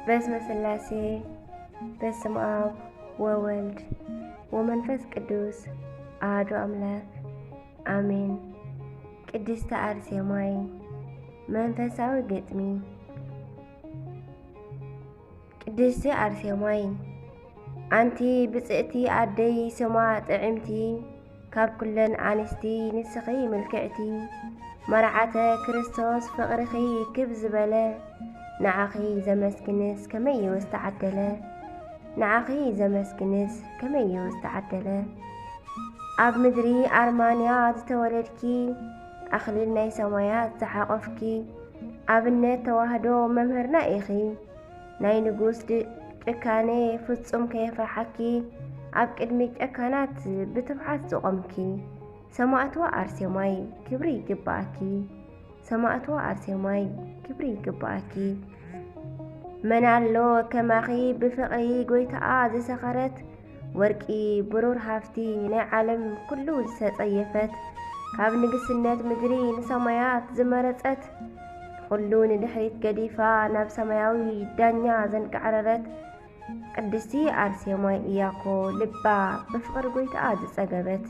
بسم الثلاثي بسم آب وولد ومنفس قدوس أحد أملاك آمين. ቅድስት አርሴማይ መንፈሳዊ ገጥሚ። ቅድስት አርሴማይ አንቲ ብጽእቲ አደይ ስማ ጥዕምቲ ካብ ኩለን አንስቲ ንስኺ ምልክዕቲ መርዓተ ክርስቶስ ፍቕርኺ ክብ ዝበለ ንዓኺ ዘመስግንስ ከመይ ወስተዓደለ ንዓኺ ዘመስግንስ ከመይ ወስተዓደለ ኣብ ምድሪ ኣርማንያ ዝተወለድኪ أخليل ناي سمايات زحاقفكي أبنت تواهدو ممهرنا إخي ناي نقوس جكاني فتصم كيف حكي أبك إدمي جكانات بتبعات زقمكي سماعتوا أرسيماي كبري جباكي سماعتوا أرسيماي كبري جباكي منالو كماخي بفقري قويتا زي سخرت وركي برور هافتي ناي عالم كله ستطيفت ካብ ንግስነት ምድሪ ንሰማያት ዝመረጸት ኩሉ ንድሕሪት ገዲፋ ናብ ሰማያዊ ዳኛ ዘንቀዓረረት ቅድስቲ አርሴማይ እያኮ ልባ ብፍቕሪ ጎይታኣ ዝጸገበት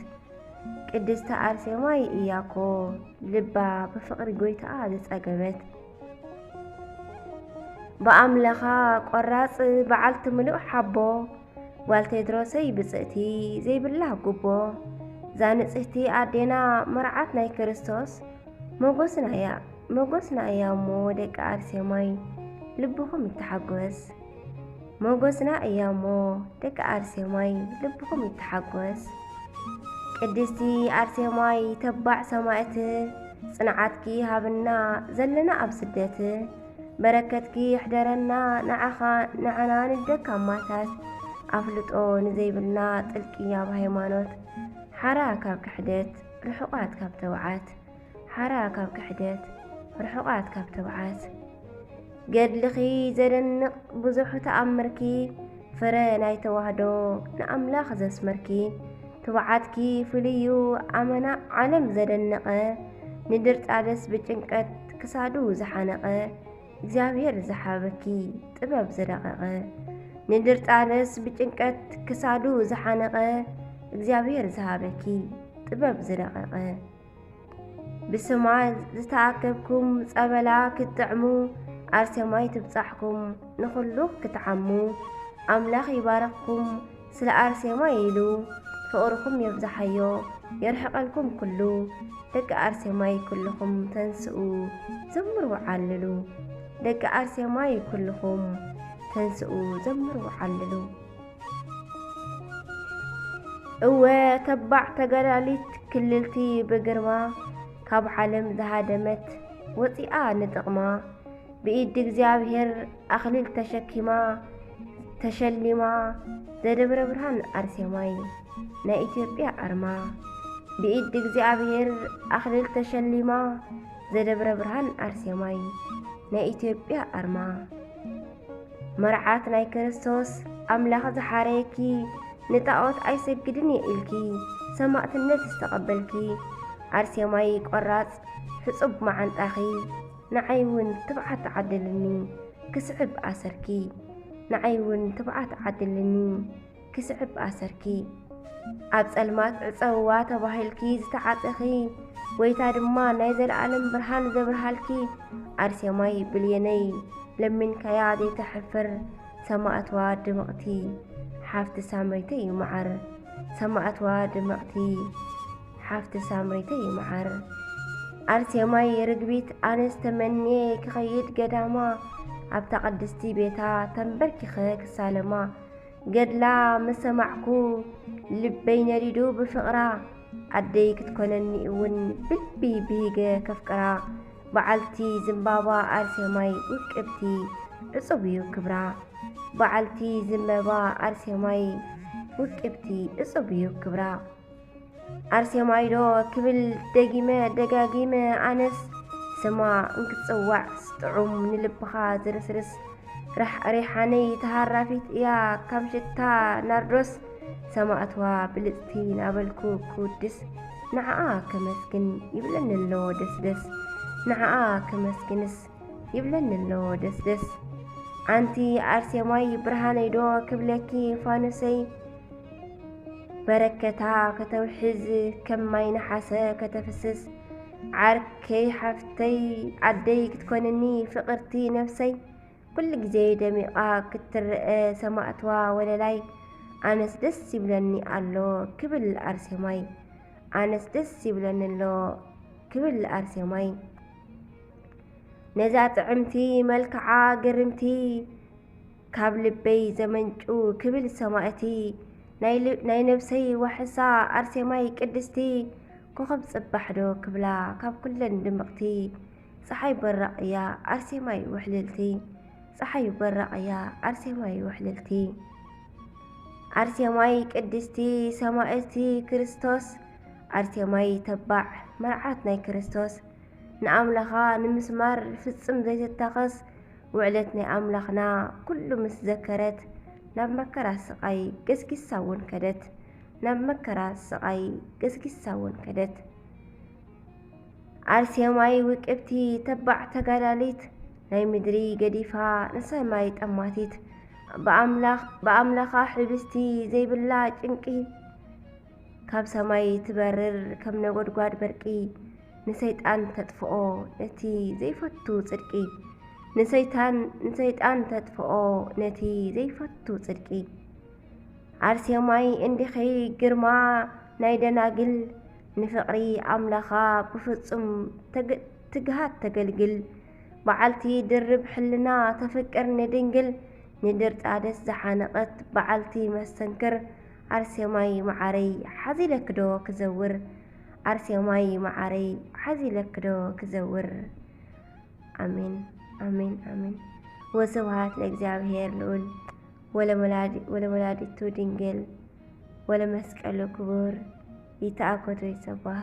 ቅድስቲ አርሴማይ እያኮ ልባ ብፍቕሪ ጎይታኣ ዝጸገበት በአምለኻ ቆራጽ በዓልቲ ምሉእ ሓቦ ዋልቴድሮሰይ ብጽእቲ ዘይብላ ጉቦ ዛንጽህቲ አዴና መርዓት ናይ ክርስቶስ መጎስና እያ እሞ ደቂ አርሴማይ ልብኹም ይተሓጐስ መጎስና እያ እሞ ደቂ አርሴማይ ልብኹም ይተሓጐስ ቅድስቲ አርሴማይ ተባዕ ሰማዕት ጽንዓትኪ ሃብና ዘለና ኣብ ስደት በረከትኪ ይሕደረና ንዓና ንደካማታት ኣፍልጦ ንዘይብልና ጥልቂ ኣብ ሃይማኖት ሓራ ካብ ክሕደት ርሑቓት ካብ ተውዓት ሓራ ካብ ክሕደት ርሑቓት ካብ ተውዓት ገድልኺ ዘደንቕ ብዙሕ ተኣምርኪ ፍረ ናይ ተዋህዶ ንኣምላኽ ዘስመርኪ ተውዓትኪ ፍልዩ ኣመና ዓለም ዘደነቐ ንድርጣደስ ብጭንቀት ክሳዱ ዝሓነቐ እግዚአብሔር ዝሓበኪ ጥበብ ዝረቐቐ ንድርጣደስ ብጭንቀት ክሳዱ ዝሓነቐ እግዚአብሔር ዝሃበኪ ጥበብ ዝረቐቐ ብስማ ዝተኣከብኩም ጸበላ ክትጥዕሙ አርሴማይ ትብጻሕኩም ንኹሉ ክትዓሙ ኣምላኽ ይባረኽኩም ስለ አርሴማይ ኢሉ ፍቕርኩም የብዛሓዮ የርሕቐልኩም ኩሉ ደቂ አርሴማይ ኩልኹም ተንስኡ ዘምሩ ዓልሉ ደቂ አርሴማይ ኩልኹም ተንስኡ ዘምሩ ዓልሉ እወ ተባዕ ተገዳሊት ክልልቲ ብግርማ ካብ ዓለም ዝሃደመት ወፂኣ ንጥቕማ ብኢድ እግዚአብሔር ኣኽሊል ተሸኪማ ተሸሊማ ዘደብረ ብርሃን አርሴማይ ናይ ኢትዮጵያ ኣርማ ብኢድ እግዚአብሔር ኣኽሊል ተሸሊማ ዘደብረ ብርሃን አርሴማይ ናይ ኢትዮጵያ ኣርማ መርዓት ናይ ክርስቶስ ኣምላኽ ዝሓረየኪ ንጣዖት ኣይሰግድን የኢልኪ ሰማዕትነት ዝተቐበልኪ አርሴማይ ቆራጽ ሕጹብ መዓንጣኺ ንዓይውን ትብዓት ዓድልኒ ክስዕብ ኣሰርኪ ንዓይውን ትብዓት ዓድልኒ ክስዕብ ኣሰርኪ ኣብ ጸልማት ዕፀውዋ ተባሂልኪ ዝተዓጽኺ ወይታ ድማ ናይ ዘለዓለም ብርሃን ዘብርሃልኪ አርሴማይ ብልየነይ ለሚንካያ ዘይተሕፍር ሰማዕትዋ ድምቕቲ ሓፍቲ ሳምሪተይ ይመዓር ሰማዕትዋ ድምቕቲ ሓፍቲ ሳምሪተይ ይመዓር አርሴማይ ርግቢት ኣነስ ተመንየ ክኸይድ ገዳማ ኣብታ ቅድስቲ ቤታ ተንበርኪኸ ክሳለማ ገድላ መሰማዕኩ ልበይ ነዲዱ ብፍቕራ ኣደይ ክትኮነኒ እውን ብልቢ ብሂገ ከፍቅራ በዓልቲ ዝምባባ አርሴማይ ውቅብቲ ዕጹብ እዩ ክብራ በዓልቲ ዝምባባ አርሴማይ ውቅብቲ ዕጹብ እዩ ክብራ አርሴማይ ዶ ክብል ደጋጊመ ኣነስ ስማ እንክትጽዋዕ ስጥዑም ንልብኻ ዝርስርስ ሪሓነይ ተሃራፊት እያ ካብ ሽታ ናርዶስ ሰማዕትዋ ብልጽቲ ናበልኩ ክውድስ ንዓኣ ከመስግን ይብለኒ ኣሎ ደስደስ ንዓኣ ከመስግንስ ይብለኒ ኣሎ ደስደስ أنتي أرسماي برهاني دو كبلكي فانسي بركتا كتوحز كم ما ينحسا كتفسس عركي حفتي عدي كتكونني فقرتي نفسي كل جزي دميقا كتر سماعتوا ولا لاي أنس دس يبلني ألو كبل أرسماي أنس دس يبلني اللو كبل أرسماي نزات عمتي ملكعا قرمتي كاب لبي زمنجو كبل سماعتي ناي نفسي وحسا أرسماي قدستي كوخب صبحدو كبلا كاب كلن دمقتي صحي بالرأيا أرسماي وحللتي صحي بالرأيا أرسماي وحللتي أرسماي قدستي سماعتي كريستوس أرسماي تبع مرعاتنا كريستوس نأملخا نمسمار فتصم زيت التقص وعلتني أملخنا كل مسذكرت ناب مكرا سقاي قسقساون كدت ناب مكرا سقاي قسقساون كدت أرسماي وكبتي تبع تقالاليت ناي مدري قديفا نسماي تأماتيت بأملخا حبستي زي بالله جنكي كاب سماي تبرر كم نقود قواد برقي نسيتان تدفؤو نتي زي فتو صدقي نسيتان تدفؤو نتي زي فتو صدقي أرسماي اندي خي قرما نايدناقل نفقري أملخا بفتصم تقهات تقلقل بعالتي درب حلنا تفكر ندنقل ندرت عدس زحانقت بعالتي مستنكر أرسماي معاري حزيلك دو كزور أرسماي معاري حزيلك دو كزور آمين آمين آمين وسبحات لإግዚአብሔር ልዑል ወለወላዲቱ ድንግል ወለመስቀሉ ክቡር ይትአኮቶ ይሰባህ